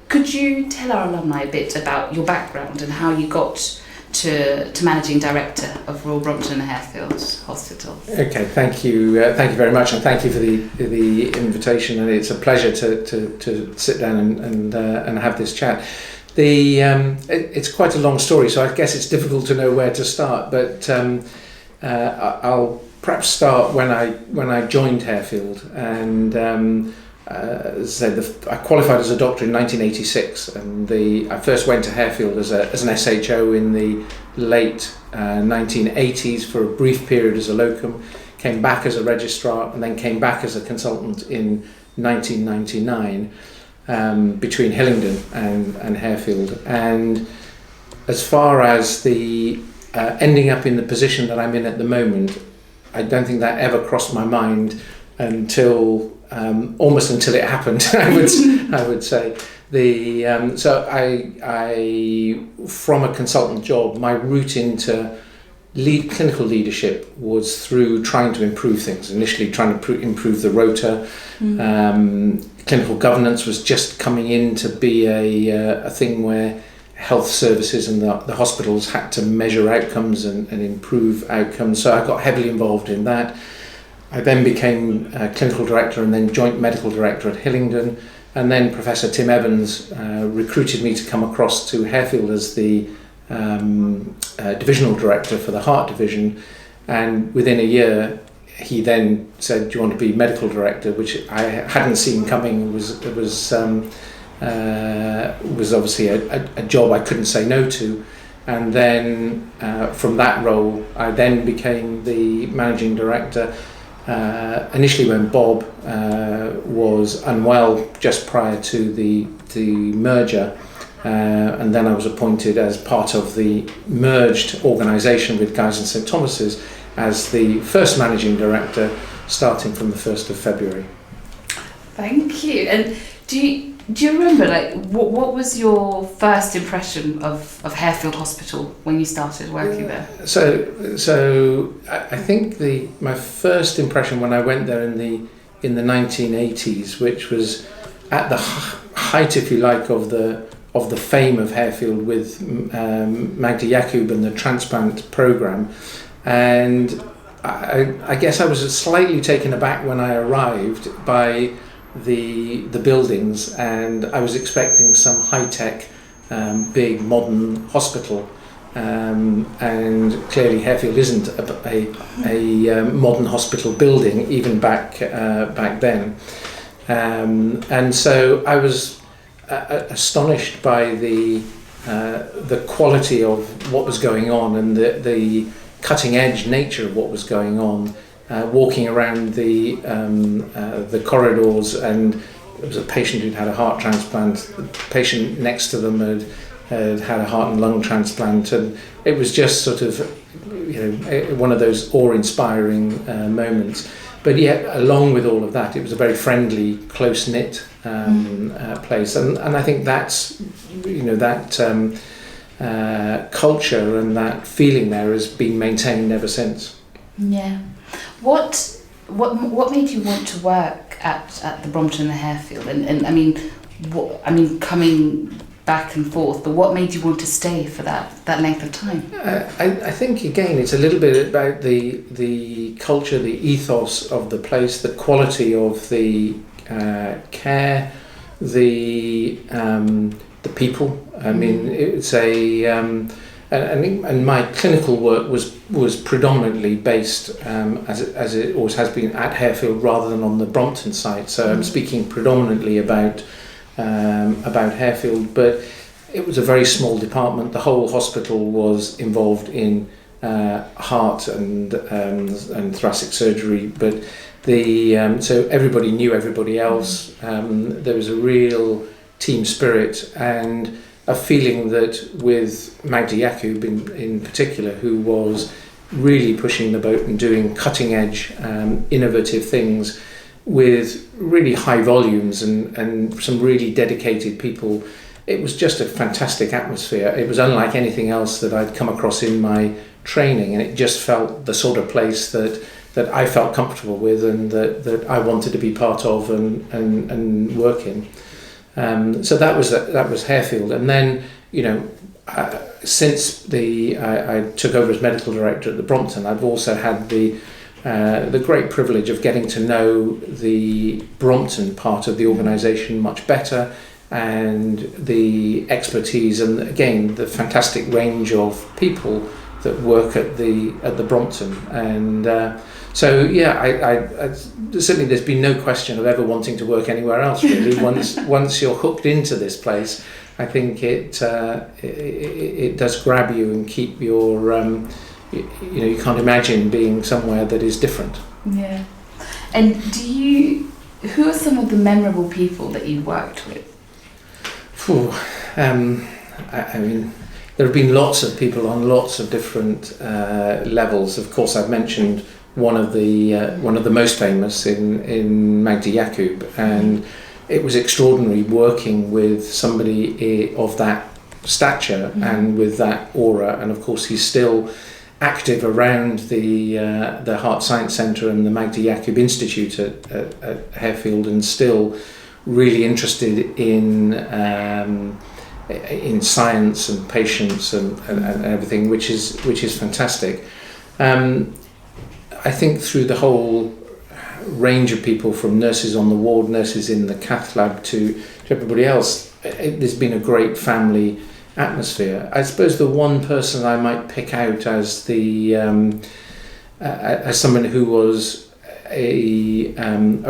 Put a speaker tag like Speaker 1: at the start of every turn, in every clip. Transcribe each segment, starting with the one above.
Speaker 1: Could you tell our alumni a bit about your background and how you got to Managing Director of Royal Brompton and Harefield Hospital?
Speaker 2: Okay, thank you very much, and thank you for the invitation. And it's a pleasure to sit down and have this chat. It's quite a long story, so I guess it's difficult to know where to start. But I'll perhaps start when I joined Harefield, and as I said, I qualified as a doctor in 1986, and I first went to Harefield as an SHO in the late 1980s for a brief period as a locum, came back as a registrar, and then came back as a consultant in 1999 between Hillingdon and Harefield. And as far as the ending up in the position that I'm in at the moment, I don't think that ever crossed my mind until almost until it happened. I would say so I from a consultant job, my route into clinical leadership was through trying to improve things. Initially, trying to improve the rota. Clinical governance was just coming in to be a thing where health services and the hospitals had to measure outcomes and improve outcomes. So I got heavily involved in that. I then became clinical director and then joint medical director at Hillingdon, and then Professor Tim Evans recruited me to come across to Harefield as the divisional director for the heart division, and within a year he then said, "Do you want to be medical director?" which I hadn't seen coming. It was obviously a job I couldn't say no to. And then from that role I then became the managing director. Initially when Bob was unwell just prior to the merger, and then I was appointed as part of the merged organisation with Guy's and St Thomas's as the first managing director starting from the 1st of February.
Speaker 1: Thank you. And do you remember, like, what was your first impression of Harefield Hospital when you started working there?
Speaker 2: So I think my first impression when I went there in the 1980s, which was at the height, if you like, of the fame of Harefield with Magda Yakub and the transplant programme, and I guess I was slightly taken aback when I arrived by the buildings, and I was expecting some high-tech big modern hospital, and clearly Harefield isn't a modern hospital building even back then, and so I was astonished by the quality of what was going on and the cutting edge nature of what was going on. Walking around the corridors, and there was a patient who'd had a heart transplant. The patient next to them had a heart and lung transplant, and it was just sort of, one of those awe-inspiring moments. But yet, along with all of that, it was a very friendly, close-knit place, and I think that's that culture and that feeling there has been maintained ever since.
Speaker 1: Yeah. What made you want to work at the Brompton and Harefield? And I mean, coming back and forth, but what made you want to stay for that length of time?
Speaker 2: I think again it's a little bit about the culture, the ethos of the place, the quality of the care, the people. I mean, it's and my clinical work was predominantly based, as it always has been, at Harefield rather than on the Brompton site. So I'm speaking predominantly about Harefield, but it was a very small department. The whole hospital was involved in heart and thoracic surgery, but so everybody knew everybody else. There was a real team spirit and a feeling that with Magda Yakub in particular, who was really pushing the boat and doing cutting edge, innovative things with really high volumes and some really dedicated people, it was just a fantastic atmosphere. It was unlike anything else that I'd come across in my training, and it just felt the sort of place that I felt comfortable with and that I wanted to be part of and work in. So that was Harefield, and then since I took over as medical director at the Brompton, I've also had the great privilege of getting to know the Brompton part of the organisation much better, and the expertise, and again the fantastic range of people that work at the Brompton, and so yeah, I certainly there's been no question of ever wanting to work anywhere else really. Once you're hooked into this place, I think it does grab you and keep your you can't imagine being somewhere that is different.
Speaker 1: Yeah. And who are some of the memorable people that you worked with?
Speaker 2: I mean, there have been lots of people on lots of different levels. Of course, I've mentioned one of the most famous in Magdi Yacoub, and it was extraordinary working with somebody of that stature and with that aura. And of course, he's still active around the Heart Science Centre and the Magdi Yacoub Institute at Harefield, and still really interested in science and patients and everything, which is fantastic. I think through the whole range of people, from nurses on the ward, nurses in the cath lab, to everybody else, there's been a great family atmosphere. I suppose the one person I might pick out as as someone who was a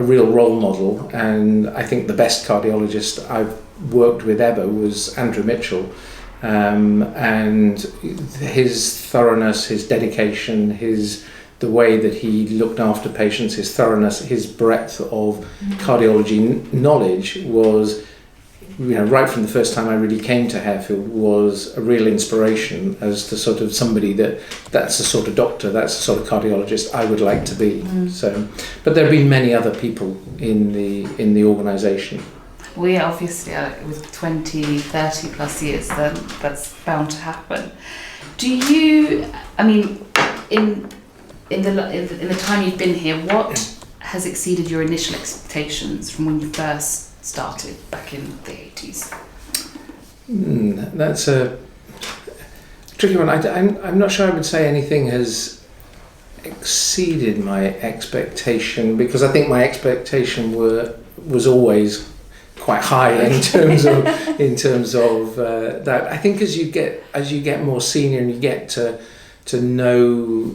Speaker 2: real role model, and I think the best cardiologist I've worked with ever, was Andrew Mitchell, and his thoroughness, his dedication, the way that he looked after patients, his thoroughness, his breadth of cardiology knowledge was, right from the first time I really came to Harefield, was a real inspiration as to sort of somebody that's the sort of doctor, that's the sort of cardiologist I would like to be. So, but there have been many other people in the organisation.
Speaker 1: Well, yeah, obviously, with 20, 30 plus years, then that's bound to happen. Do you, I mean, in the time you've been here, what has exceeded your initial expectations from when you first started back in the 80s?
Speaker 2: That's a tricky one. I'm not sure I would say anything has exceeded my expectation, because I think my expectation was always quite high in terms of that. I think as you get more senior and you get to know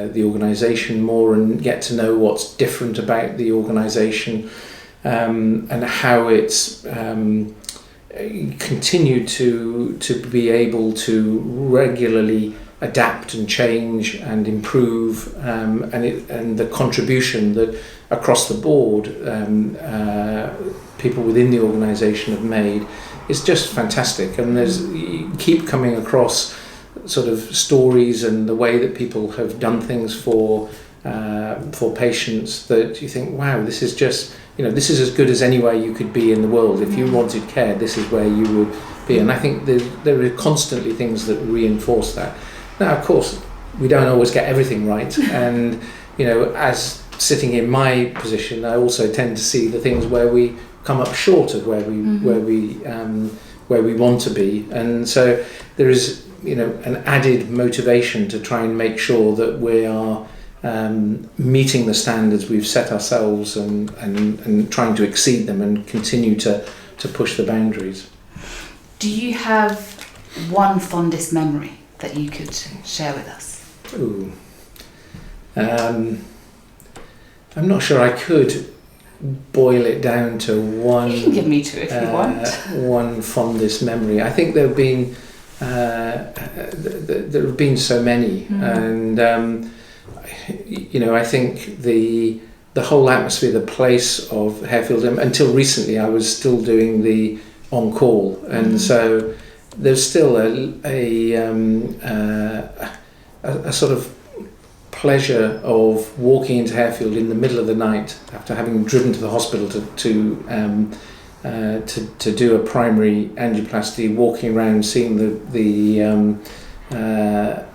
Speaker 2: the organisation more and get to know what's different about the organisation, and how it's continued to be able to regularly adapt and change and improve, and the contribution that across the board people within the organisation have made is just fantastic. And you keep coming across sort of stories and the way that people have done things for patients that you think, wow, this is just, this is as good as anywhere you could be in the world. If you wanted care, this is where you would be. And I think there are constantly things that reinforce that. Now, of course, we don't always get everything right, and as sitting in my position, I also tend to see the things where we come up short of where we want to be, and so there is an added motivation to try and make sure that we are meeting the standards we've set ourselves, and trying to exceed them and continue to push the boundaries.
Speaker 1: Do you have one fondest memory that you could share with us?
Speaker 2: Ooh. I'm not sure I could boil it down to one.
Speaker 1: You can give me two if you want.
Speaker 2: One fondest memory. I think there have been so many, and I think the whole atmosphere, the place of Harefield. Until recently, I was still doing the on call, and so there's still a sort of pleasure of walking into Harefield in the middle of the night after having driven to the hospital to do a primary angioplasty, walking around, seeing the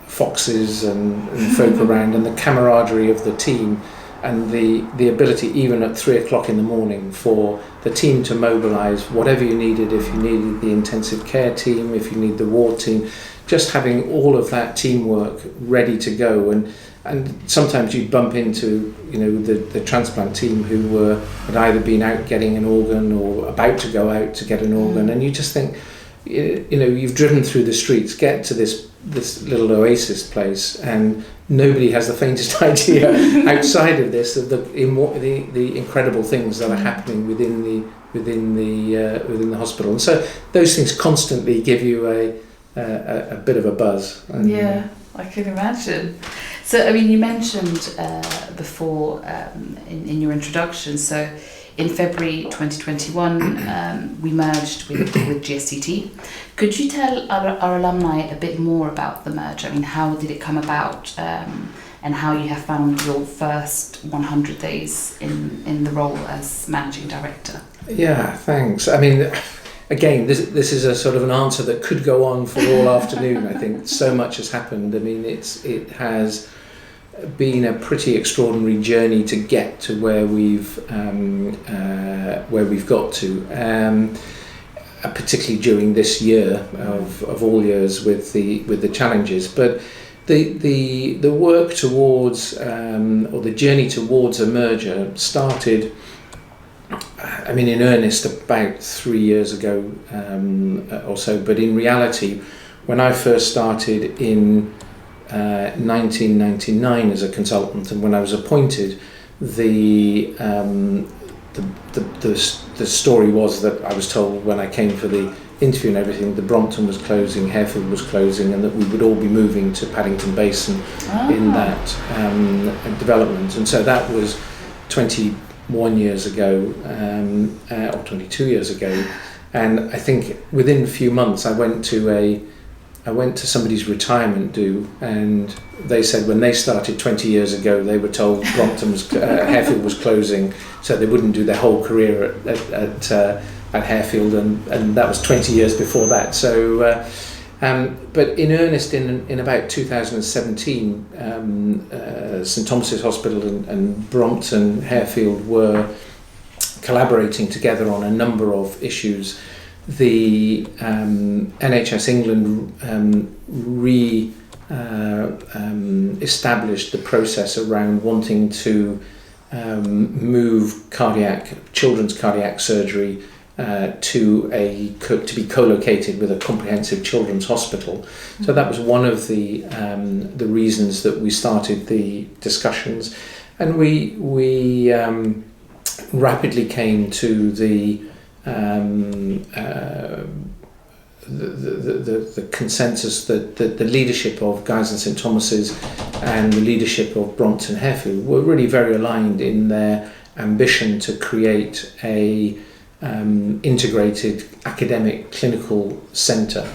Speaker 2: foxes and folk around, and the camaraderie of the team, and the ability, even at 3 o'clock in the morning, for the team to mobilise whatever you needed. If you needed the intensive care team, if you need the ward team, just having all of that teamwork ready to go. And sometimes you'd bump into, you know, the transplant team who had either been out getting an organ or about to go out to get an organ, and you just think, you know, you've driven through the streets, get to this little oasis place, and nobody has the faintest idea outside of this of the incredible things that are happening within the hospital. And so those things constantly give you a bit of a buzz. And,
Speaker 1: yeah, I can imagine. So, I mean, you mentioned before in your introduction, so in February 2021, we merged with GSTT. Could you tell our alumni a bit more about the merger? I mean, how did it come about, and how you have found your first 100 days in the role as managing director?
Speaker 2: Yeah, thanks. I mean, again, this is a sort of an answer that could go on for all afternoon. I think so much has happened. I mean, it has been a pretty extraordinary journey to get to where we've got to, particularly during this year of all years with the challenges. But the work towards or the journey towards a merger started, I mean, in earnest about 3 years ago or so. But in reality, when I first started in 1999 as a consultant, and when I was appointed, the story was that I was told when I came for the interview and everything, the Brompton was closing, Harefield was closing, and that we would all be moving to Paddington Basin in that development. And so that was 21 years ago, or 22 years ago. And I think within a few months I went to somebody's retirement do, and they said when they started 20 years ago, they were told Harefield was closing, so they wouldn't do their whole career at Harefield, and that was 20 years before that. So, but in earnest, in about 2017, St Thomas's Hospital and Brompton Harefield were collaborating together on a number of issues. The NHS England established the process around wanting to move children's cardiac surgery to be co-located with a comprehensive children's hospital. So that was one of the reasons that we started the discussions, and we rapidly came to the consensus that the leadership of Guy's and St Thomas's and the leadership of Brompton Harefield were really very aligned in their ambition to create a integrated academic clinical centre.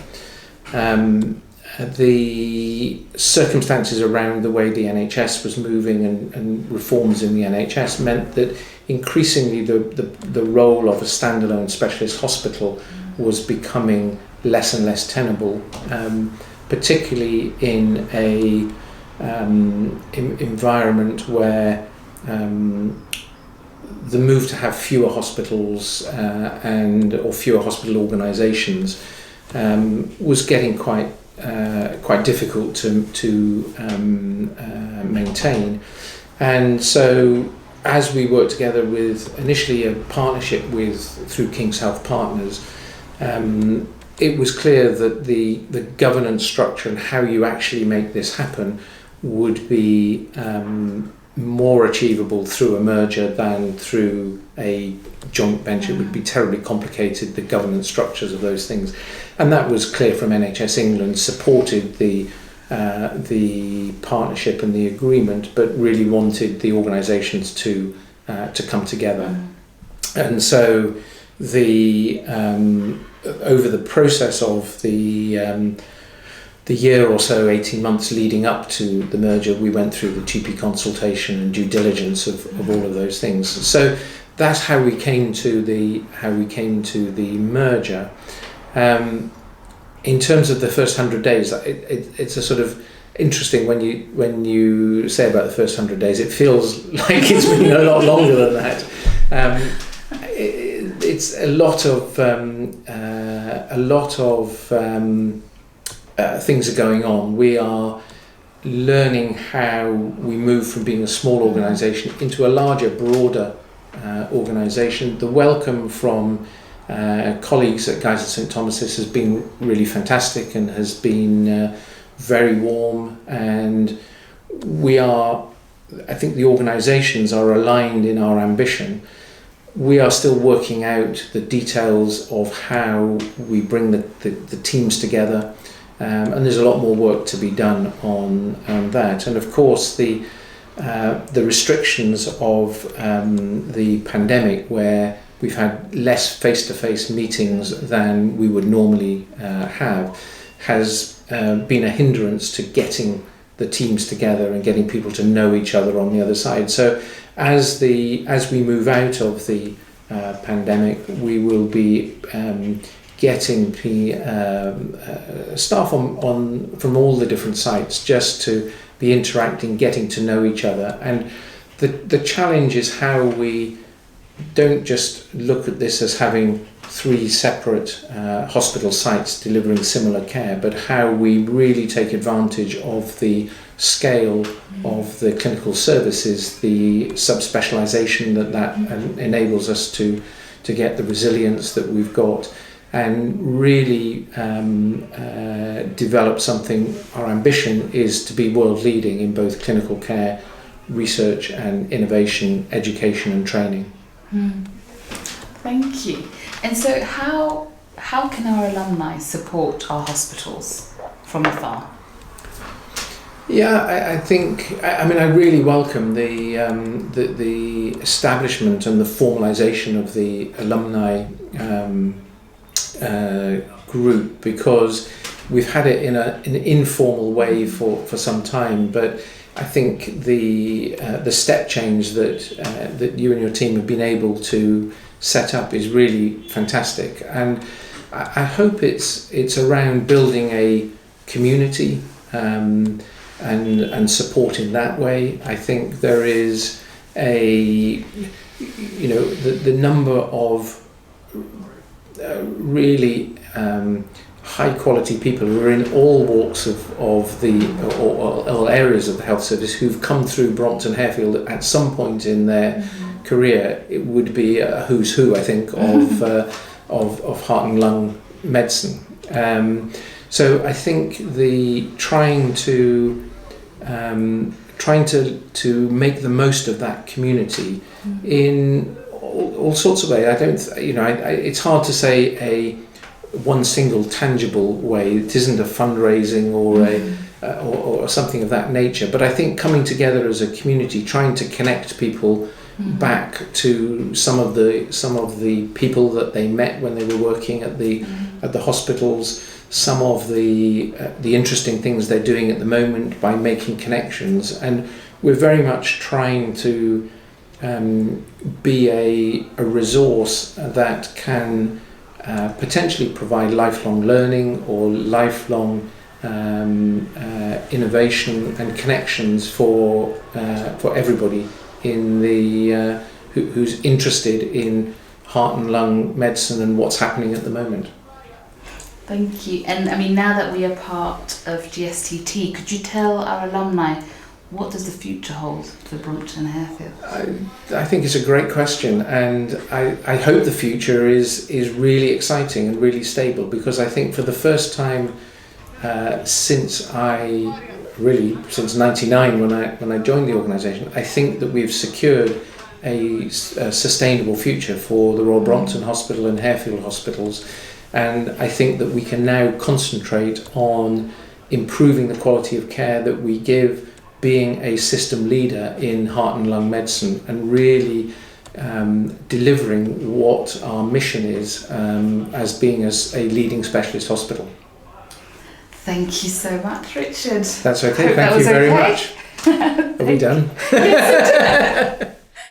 Speaker 2: The circumstances around the way the NHS was moving and reforms in the NHS meant that increasingly the role of a standalone specialist hospital was becoming less and less tenable, particularly in a environment where the move to have fewer hospitals or fewer hospital organisations was getting quite difficult to maintain. And so as we worked together with initially a partnership through King's Health Partners, it was clear that the governance structure and how you actually make this happen would be more achievable through a merger than through a joint venture. It would be terribly complicated, the governance structures of those things. And that was clear from NHS England, supported the partnership and the agreement, but really wanted the organisations to come together. And so over the process of the year or so, 18 months leading up to the merger, we went through the GP consultation and due diligence of all of those things. So that's how we came to the merger. In terms of the first 100 days, it's a sort of interesting when you say about the first 100 days. It feels like it's been a lot longer than that. It's a lot of things are going on. We are learning how we move from being a small organisation into a larger, broader organisation. The welcome from colleagues at Guy's and St Thomas's has been really fantastic and has been very warm, and I think the organisations are aligned in our ambition. We are still working out the details of how we bring the teams together, and there's a lot more work to be done on that. And of course the restrictions of the pandemic, where we've had less face-to-face meetings than we would normally have, has been a hindrance to getting the teams together and getting people to know each other on the other side. So as we move out of the pandemic, we will be getting staff from all the different sites just to be interacting, getting to know each other. And the challenge is how we don't just look at this as having 3 separate hospital sites delivering similar care, but how we really take advantage of the scale of the clinical services, the subspecialisation that enables us to get the resilience that we've got, and really develop something. Our ambition is to be world leading in both clinical care, research and innovation, education and training.
Speaker 1: Thank you. And so how can our alumni support our hospitals from afar?
Speaker 2: Yeah, I think, I mean, I really welcome the establishment and the formalisation of the alumni group, because we've had it in an informal way for some time, but I think the step change that you and your team have been able to set up is really fantastic, and I hope it's around building a community and support in that way. I think there is the number of really high quality people who are in all walks of all areas of the health service who've come through Brompton Harefield at some point in their career. It would be a who's who, I think, of heart and lung medicine. So I think the trying to make the most of that community in all sorts of ways. It's hard to say a one single tangible way. It isn't a fundraising or something of that nature. But I think coming together as a community, trying to connect people back to some of the people that they met when they were working at the hospitals, some of the interesting things they're doing at the moment by making connections, and we're very much trying to be a resource that can potentially provide lifelong learning or lifelong innovation and connections for everybody in the who's interested in heart and lung medicine and what's happening at the moment.
Speaker 1: Thank you. And I mean, now that we are part of GSTT, could you tell our alumni, what does the future hold for Brompton and Harefield?
Speaker 2: I think it's a great question, and I hope the future is really exciting and really stable, because I think for the first time since 99 when I joined the organisation, I think that we've secured a sustainable future for the Royal Brompton Hospital and Harefield hospitals, and I think that we can now concentrate on improving the quality of care that we give, being a system leader in heart and lung medicine, and really delivering what our mission is as being as a leading specialist hospital.
Speaker 1: Thank you so much, Richard.
Speaker 2: That's okay. Thank you very much. Are we done?
Speaker 1: Yes,